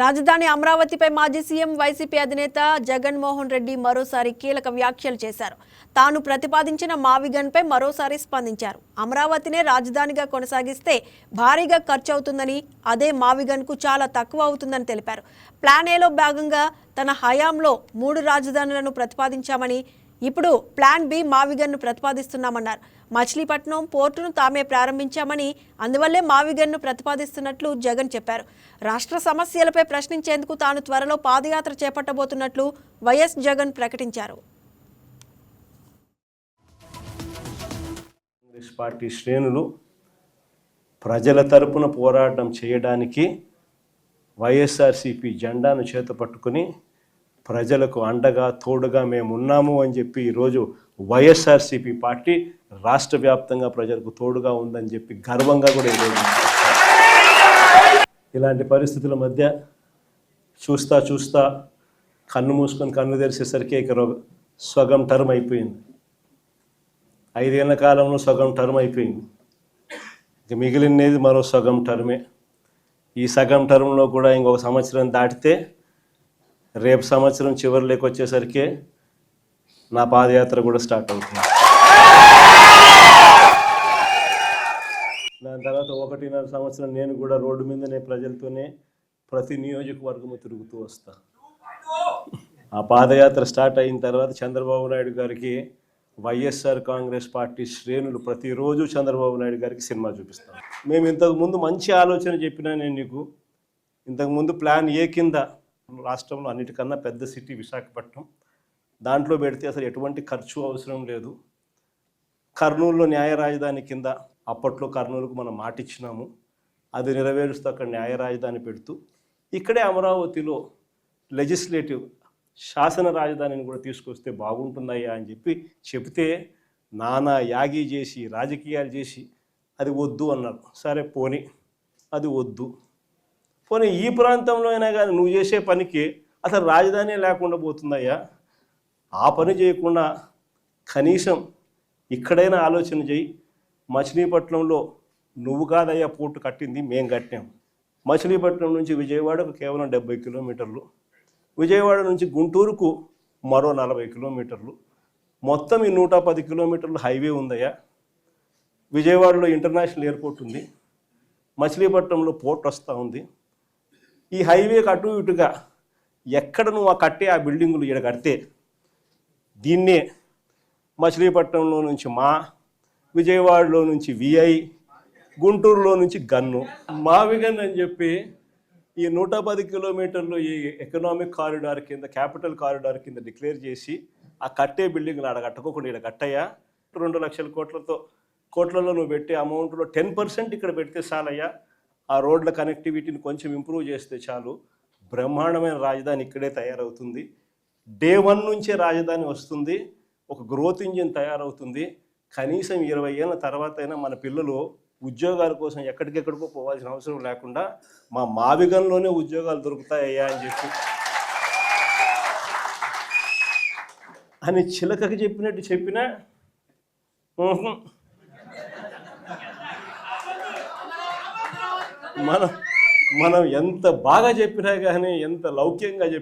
రాజధాని అమరావతిపై మాజీ CM YCP అధినేత జగన్మోహన్ రెడ్డి మరోసారి కీలక వ్యాఖ్యలు చేశారు. తాను ప్రతిపాదించిన మావిగన్పై మరోసారి స్పందించారు. అమరావతినే రాజధానిగా కొనసాగిస్తే భారీగా ఖర్చు అవుతుందని, అదే మావిగన్కు చాలా తక్కువ అవుతుందని తెలిపారు. ప్లాన్ ఏలో భాగంగా తన హయాంలో 3 రాజధానులను ప్రతిపాదించామని, ఇప్పుడు ప్లాన్ బి మావిగన్ను ప్రతిపాదిస్తున్నామన్నారు. మచిలీపట్నం పోర్టును తామే ప్రారంభించామని, అందువల్లే మావిగన్ను ప్రతిపాదిస్తున్నట్లు జగన్ చెప్పారు. రాష్ట్ర సమస్యలపై ప్రశ్నించేందుకు తాను త్వరలో పాదయాత్ర చేపట్టబోతున్నట్లు వైఎస్ జగన్ ప్రకటించారు. కాంగ్రెస్ పార్టీ శ్రేణులు ప్రజల తరపున పోరాటం చేయడానికి వైఎస్ఆర్సీపీ జెండాను చేతపట్టుకుని ప్రజలకు అండగా తోడుగా మేము ఉన్నాము అని చెప్పి ఈరోజు వైఎస్ఆర్సీపీ పార్టీ రాష్ట్ర వ్యాప్తంగా ప్రజలకు తోడుగా ఉందని చెప్పి గర్వంగా కూడా ఈరోజు ఇలాంటి పరిస్థితుల మధ్య చూస్తా కన్ను మూసుకొని కన్ను తెరిచేసరికి ఇక సగం టర్మ్ అయిపోయింది. 5 ఏళ్ల కాలంలో సగం టర్మ్ అయిపోయింది. ఇక మిగిలినది మరో సగం టర్మే. ఈ సగం టర్మ్లో కూడా ఇంకొక సంవత్సరం దాటితే రేపు సంవత్సరం చివరిలోకి వచ్చేసరికి నా పాదయాత్ర కూడా స్టార్ట్ అవుతుంది. దాని తర్వాత 1.5 సంవత్సరం నేను కూడా రోడ్డు మీదనే ప్రజలతోనే ప్రతి నియోజకవర్గము తిరుగుతూ వస్తా. ఆ పాదయాత్ర స్టార్ట్ అయిన తర్వాత చంద్రబాబు నాయుడు గారికి వైఎస్ఆర్ కాంగ్రెస్ పార్టీ శ్రేణులు ప్రతిరోజు చంద్రబాబు నాయుడు గారికి సినిమా చూపిస్తాం. మేము ఇంతకుముందు మంచి ఆలోచన చెప్పినా నేను నీకు, ఇంతకుముందు ప్లాన్ ఏ కింద రాష్ట్రంలో అన్నిటికన్నా పెద్ద సిటీ విశాఖపట్నం, దాంట్లో పెడితే అసలు ఎటువంటి ఖర్చు అవసరం లేదు. కర్నూలులో న్యాయ రాజధాని కింద అప్పట్లో కర్నూలుకు మనం మాటిచ్చినాము, అది నెరవేరుస్తూ అక్కడ న్యాయ రాజధాని పెడుతూ ఇక్కడే అమరావతిలో లెజిస్లేటివ్ శాసన రాజధానిని కూడా తీసుకొస్తే బాగుంటుందయ్యా అని చెప్తే నానా యాగి చేసి రాజకీయాలు చేసి అది వద్దు అన్నారు. సరే పోనీ అది వద్దు, పోనీ ఈ ప్రాంతంలో అయినా కానీ నువ్వు చేసే పనికి అసలు రాజధాని లేకుండా పోతుందయ్యా, ఆ పని చేయకుండా కనీసం ఇక్కడైనా ఆలోచన చేయి. మచిలీపట్నంలో నువ్వు కాదయ్యా పోర్టు కట్టింది, మేము కట్టాం. మచిలీపట్నం నుంచి విజయవాడకు కేవలం 70 కిలోమీటర్లు, విజయవాడ నుంచి గుంటూరుకు మరో 40 కిలోమీటర్లు, మొత్తం ఈ 110 కిలోమీటర్లు హైవే ఉందయ్యా. విజయవాడలో ఇంటర్నేషనల్ ఎయిర్పోర్ట్ ఉంది, మచిలీపట్నంలో పోర్ట్ వస్తూ ఉంది. ఈ హైవేకి అటు ఇటుగా ఎక్కడ నువ్వు ఆ బిల్డింగులు ఇక్కడ కడితే దీన్నే మచిలీపట్నంలో నుంచి విజయవాడలో నుంచి విఐ, గుంటూరులో నుంచి గన్ను, మావిగన్ అని చెప్పి ఈ 110 కిలోమీటర్లు ఈ ఎకనామిక్ కారిడార్ కింద, క్యాపిటల్ కారిడార్ కింద డిక్లేర్ చేసి ఆ కట్టే బిల్డింగ్లు ఆడ కట్టుకోకుండా ఇక్కడ కట్టయ్యా. 2 లక్షల కోట్లలో నువ్వు పెట్టే అమౌంట్లో 10% ఇక్కడ పెడితే చాలయ్యా. ఆ రోడ్ల కనెక్టివిటీని కొంచెం ఇంప్రూవ్ చేస్తే చాలు, బ్రహ్మాండమైన రాజధాని ఇక్కడే తయారవుతుంది. డే 1 నుంచే రాజధాని వస్తుంది, ఒక గ్రోత్ ఇంజిన్ తయారవుతుంది. కనీసం 20 ఏళ్ళ తర్వాత అయినా మన పిల్లలు ఉద్యోగాల కోసం ఎక్కడికెక్కడికో పోవాల్సిన అవసరం లేకుండా మా మావిగన్లోనే ఉద్యోగాలు దొరుకుతాయ్యా అని చిలకకి చెప్పినట్టు చెప్పినా మనం ఎంత బాగా చెప్పినా కానీ, ఎంత లౌక్యంగా చెప్పినా